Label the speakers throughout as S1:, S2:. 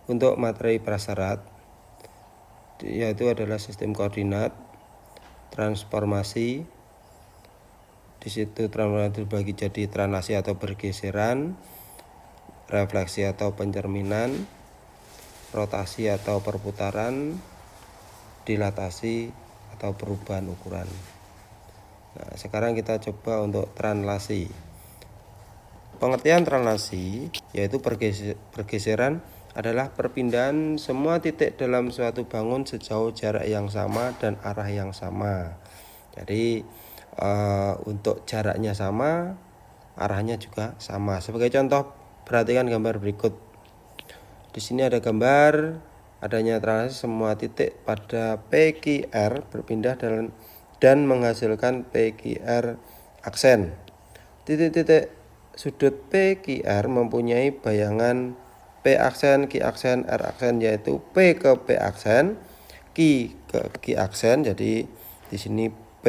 S1: untuk materi prasyarat, yaitu adalah sistem koordinat, transformasi. Di situ transformasi dibagi jadi translasi atau bergeseran, refleksi atau pencerminan, rotasi atau perputaran, dilatasi atau perubahan ukuran. Nah, sekarang kita coba untuk translasi. Pengertian translasi yaitu pergeseran adalah perpindahan semua titik dalam suatu bangun sejauh jarak yang sama dan arah yang sama. Jadi untuk jaraknya sama, arahnya juga sama. Sebagai contoh, perhatikan gambar berikut. Di sini ada gambar adanya translasi semua titik pada PQR berpindah dan menghasilkan PQR aksen. Titik-titik sudut PQR mempunyai bayangan P aksen, Q aksen, R aksen, yaitu P ke P aksen, Q ke Q aksen. Jadi di sini P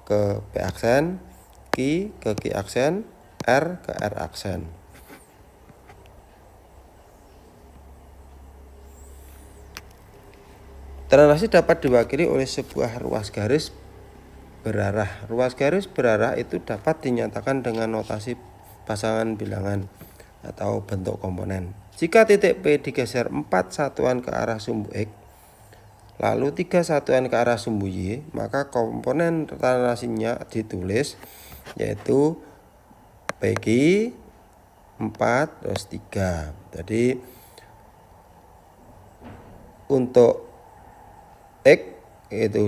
S1: ke P aksen, Q ke Q aksen, R ke R aksen. Translasi dapat diwakili oleh sebuah ruas garis berarah. Ruas garis berarah itu dapat dinyatakan dengan notasi pasangan bilangan atau bentuk komponen. Jika titik P digeser 4 satuan ke arah sumbu X, lalu 3 satuan ke arah sumbu Y, maka komponen translasinya ditulis yaitu PQ 4 terus 3. Jadi untuk X itu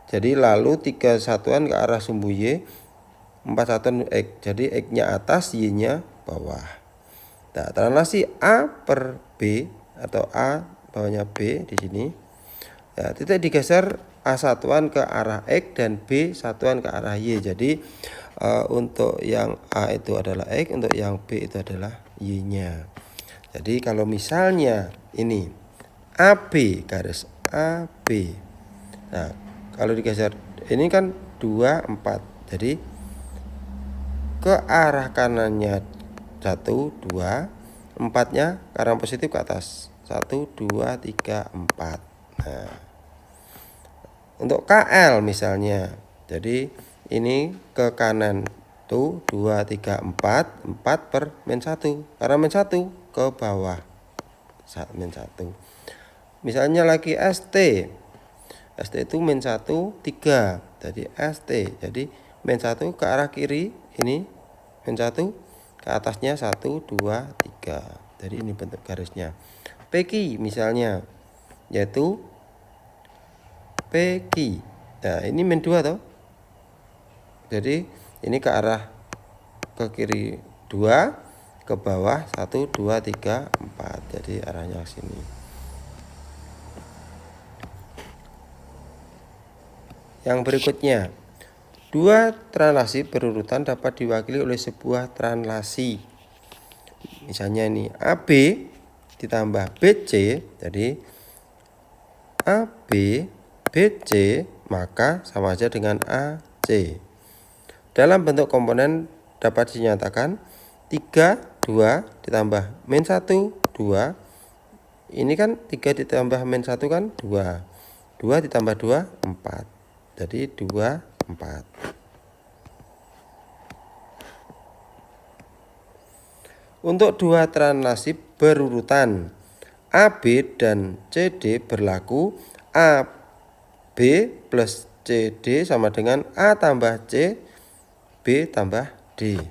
S1: jadi lalu 3 satuan ke arah sumbu Y, 4 satuan X. Jadi X-nya atas, Y-nya bawah. Nah, translasi A per B atau A bawahnya B di sini. Ya, titik digeser A satuan ke arah X dan B satuan ke arah Y. Jadi untuk yang A itu adalah X, untuk yang B itu adalah Y-nya. Jadi kalau misalnya ini AB garis AB. Nah, kalau digeser ini kan 2, 4. Jadi ke arah kanannya 1, 2, 4-nya ke arah positif ke atas. 1, 2, 3, 4. Nah, untuk KL misalnya, jadi ini ke kanan tuh 2, 3, 4, 4 per min 1. Karena min 1 ke bawah min 1. Misalnya lagi ST. ST itu min 1, 3. Jadi ST. Jadi min 1 ke arah kiri, ini min 1 ke atasnya 1, 2, 3. Jadi ini bentuk garisnya. PQ misalnya, yaitu PQ. Nah, ini min 2 toh. Jadi ini ke arah ke kiri 2, ke bawah 1, 2, 3, 4. Jadi arahnya ke sini. Yang berikutnya, dua translasi berurutan dapat diwakili oleh sebuah translasi. Misalnya ini AB ditambah BC, jadi AB BC maka sama saja dengan AC. Dalam bentuk komponen dapat dinyatakan 3, 2 ditambah min 1, 2. Ini kan 3 ditambah min 1 kan 2. 2 ditambah 2, 4. Jadi 2, 4. Untuk dua translasi berurutan AB dan CD berlaku AB plus CD sama dengan A tambah C, B tambah D.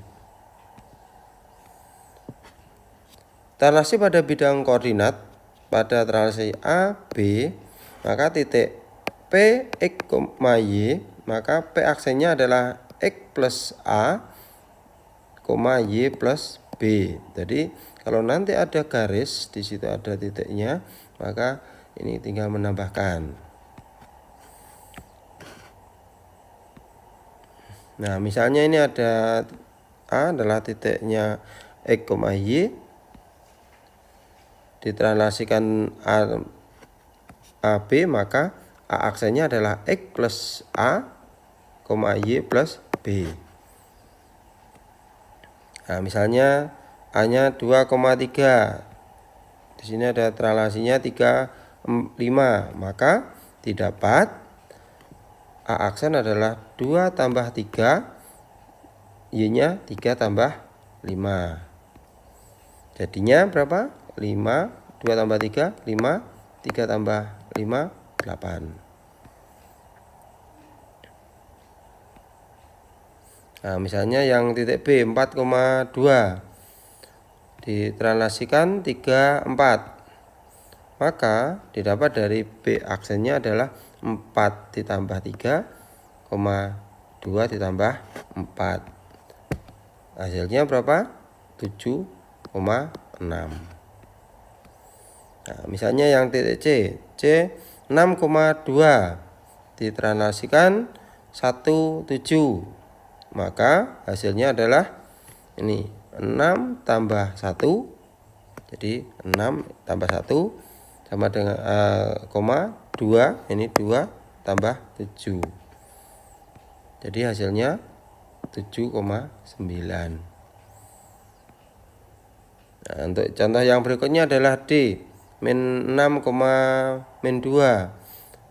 S1: Translasi pada bidang koordinat pada translasi AB, maka titik P, X, Y, maka P aksennya adalah X plus A, Y plus B. Jadi kalau nanti ada garis, di situ ada titiknya, maka ini tinggal menambahkan. Nah, misalnya ini ada A adalah titiknya X, Y, ditranslasikan AB, maka A aksennya adalah X plus A, Y plus B. Nah, misalnya A-nya 2,3. Di sini ada translasinya 3, 5. Maka didapat A aksen adalah 2 tambah 3, Y-nya 3 tambah 5. Jadinya berapa? 5, 2 tambah 3, 5, 3 tambah 5, 8. Nah, misalnya yang titik B 4,2 ditranslasikan 3, 4. Maka didapat dari B aksennya adalah 4 ditambah 3, 2 ditambah 4. Hasilnya berapa? 7,6. Nah, misalnya yang titik C 6,2 ditranslasikan 1,7. Maka hasilnya adalah ini 6 tambah 1. Jadi 6 tambah 1 sama dengan 2. Ini 2 tambah 7. Jadi hasilnya 7,9. Nah, untuk contoh yang berikutnya adalah D min 6,2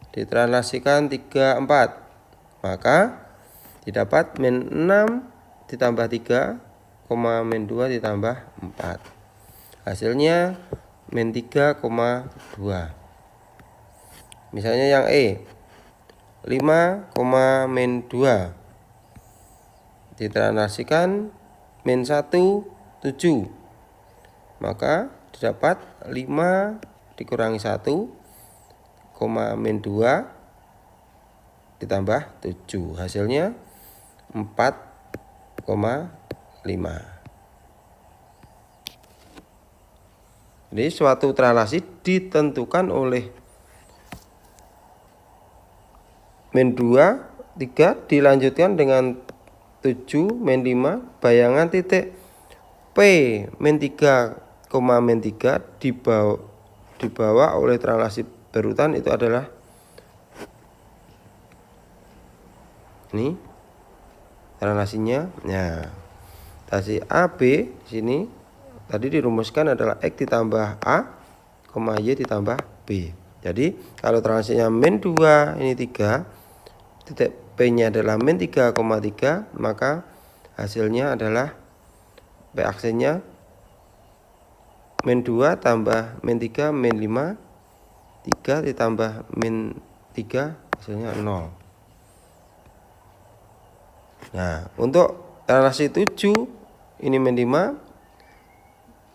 S1: ditranslasikan 3, 4. Maka didapat min 6 ditambah 3, min 2 ditambah 4. Hasilnya min 3,2. Misalnya yang E 5, min 2 ditranslasikan min 1, 7. Maka didapat 5 dikurangi 1, min 2 ditambah 7. Hasilnya 4,5. Jadi suatu translasi ditentukan oleh min 2, 3 dilanjutkan dengan 7, min 5. Bayangan titik P min 3, min 3 dibawa oleh translasi berurutan itu adalah ini translasinya. Nah, translasi AB sini tadi dirumuskan adalah X ditambah A, Y ditambah B. Jadi kalau translasinya min 2 ini 3, titik P-nya adalah min 3,3, maka hasilnya adalah P aksennya min 2 tambah min 3, min 5, 3 ditambah min 3, hasilnya 0. Nah, untuk translasi 7 ini min 5,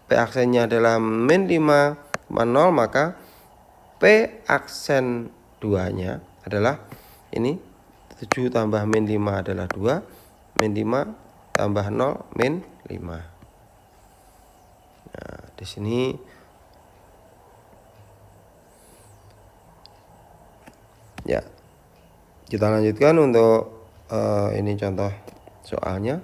S1: P aksennya adalah min 5,0, maka P aksen 2-nya adalah ini 7 tambah min 5 adalah 2, min 5 tambah 0, min 5. Nah, di sini ya kita lanjutkan untuk ini contoh soalnya.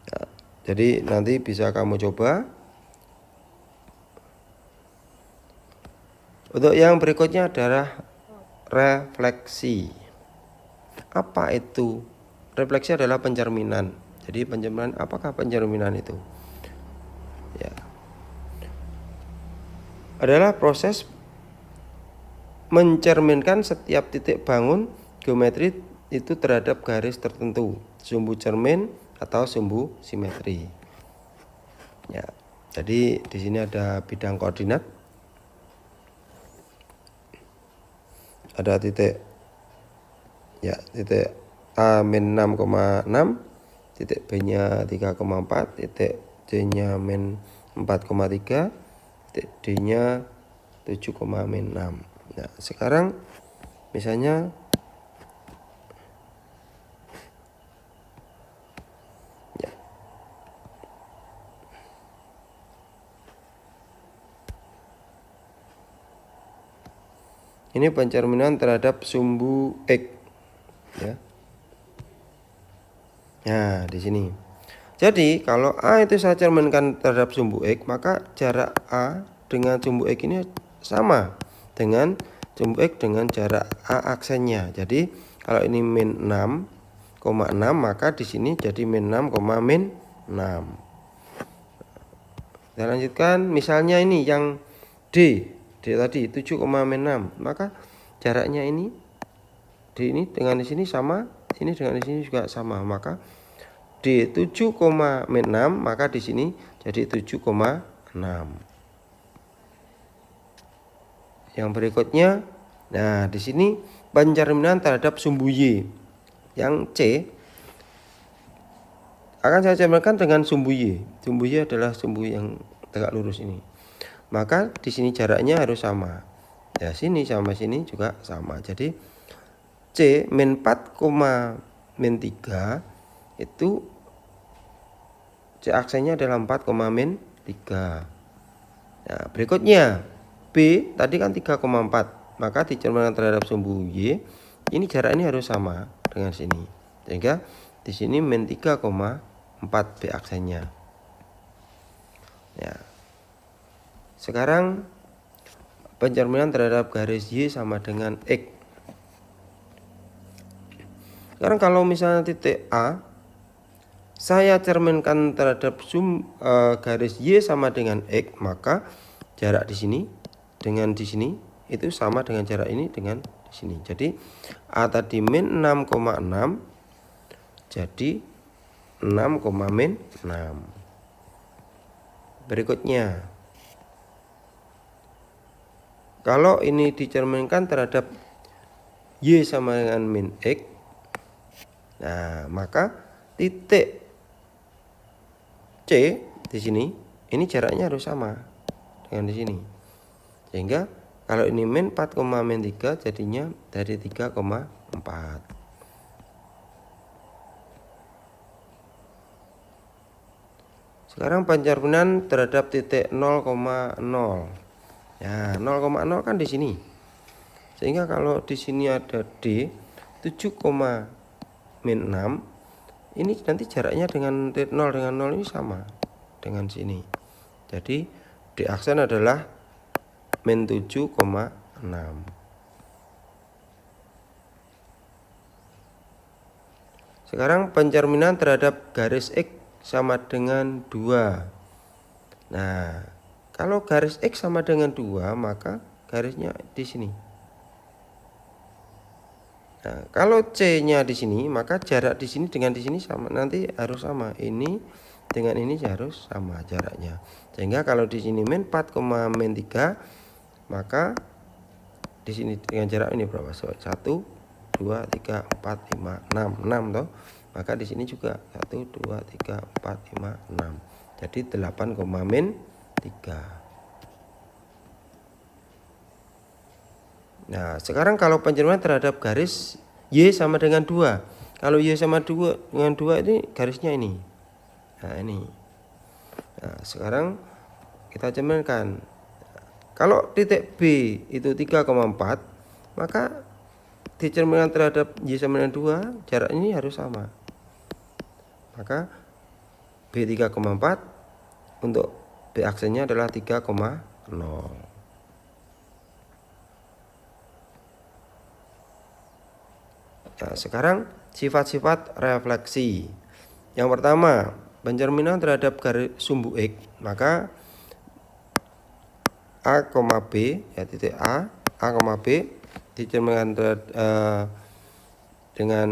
S1: Nah, jadi nanti bisa kamu coba. Untuk yang berikutnya adalah refleksi. Apa itu? Refleksi adalah pencerminan. Jadi pencerminan, apakah pencerminan itu? Ya, adalah proses mencerminkan setiap titik bangun geometri itu terhadap garis tertentu, sumbu cermin atau sumbu simetri. Ya, jadi di sini ada bidang koordinat, ada titik ya titik A min 6,6, titik B nya 3,4, titik C nya min 4,3, titik D nya 7,6. Nah, sekarang misalnya ya, ini pencerminan terhadap sumbu X ya. Nah, di sini. Jadi, kalau A itu saya cerminkan terhadap sumbu X, maka jarak A dengan sumbu X ini sama dengan sumbu X dengan jarak A aksennya. Jadi, kalau ini min 6,6, maka di sini jadi min 6, min 6. Kita lanjutkan, misalnya ini yang D tadi 7,6, maka jaraknya ini D ini dengan di sini sama, ini dengan di sini juga sama, maka D 7,6, maka di sini jadi 7,6. Yang berikutnya, nah di sini pencerminan terhadap sumbu Y yang C akan saya cerminkan dengan sumbu Y. Sumbu Y adalah sumbu yang tegak lurus ini. Maka di sini jaraknya harus sama. Ya, sini sama sini juga sama. Jadi C min 4, min 3 itu C aksennya adalah 4, min 3. Nah, berikutnya B tadi kan 3,4. Maka dicerminkan terhadap sumbu Y, ini jarak ini harus sama dengan sini. Sehingga di sini min 3,4 B aksennya. Ya. Sekarang pencerminan terhadap garis Y sama dengan X. Sekarang kalau misalnya titik A, saya cerminkan terhadap garis Y sama dengan X, maka jarak di sini dengan di sini itu sama dengan jarak ini dengan di sini. Jadi A tadi min 6,6, jadi 6, min 6. Berikutnya, kalau ini dicerminkan terhadap Y sama dengan min X, nah maka titik C di sini ini jaraknya harus sama dengan di sini. Sehingga kalau ini min 4, min 3 jadinya dari 3,4. Sekarang pencerminan terhadap titik 0,0. Ya, 0,0 kan di sini. Sehingga kalau di sini ada D 7, min 6, ini nanti jaraknya dengan 0 dengan 0 ini sama dengan sini. Jadi D aksen adalah min 7,6. Sekarang pencerminan terhadap garis X sama dengan 2. Nah, kalau garis X sama dengan 2, maka garisnya di sini. Nah, kalau C-nya di sini, maka jarak di sini dengan di sini sama, nanti harus sama. Ini dengan ini harus sama jaraknya. Sehingga kalau di sini min 4, min 3, maka di sini dengan jarak ini berapa? 1, 2, 3, 4, 5, 6, 6 toh. Maka di sini juga 1, 2, 3, 4, 5, 6. Jadi 8, min 3. Nah, sekarang kalau pencerminan terhadap garis Y sama dengan 2. Kalau Y sama 2 dengan 2 ini garisnya ini. Nah, ini. Nah, sekarang kita cerminkan. Kalau titik B itu 3,4, maka dicerminkan terhadap Y sama dengan 2, jarak ini harus sama. Maka B 3,4 untuk B aksennya adalah 3,0. Nah, sekarang sifat-sifat refleksi. Yang pertama, pencerminan terhadap garis sumbu X, maka A, B, ya titik A, B dicerminkan dengan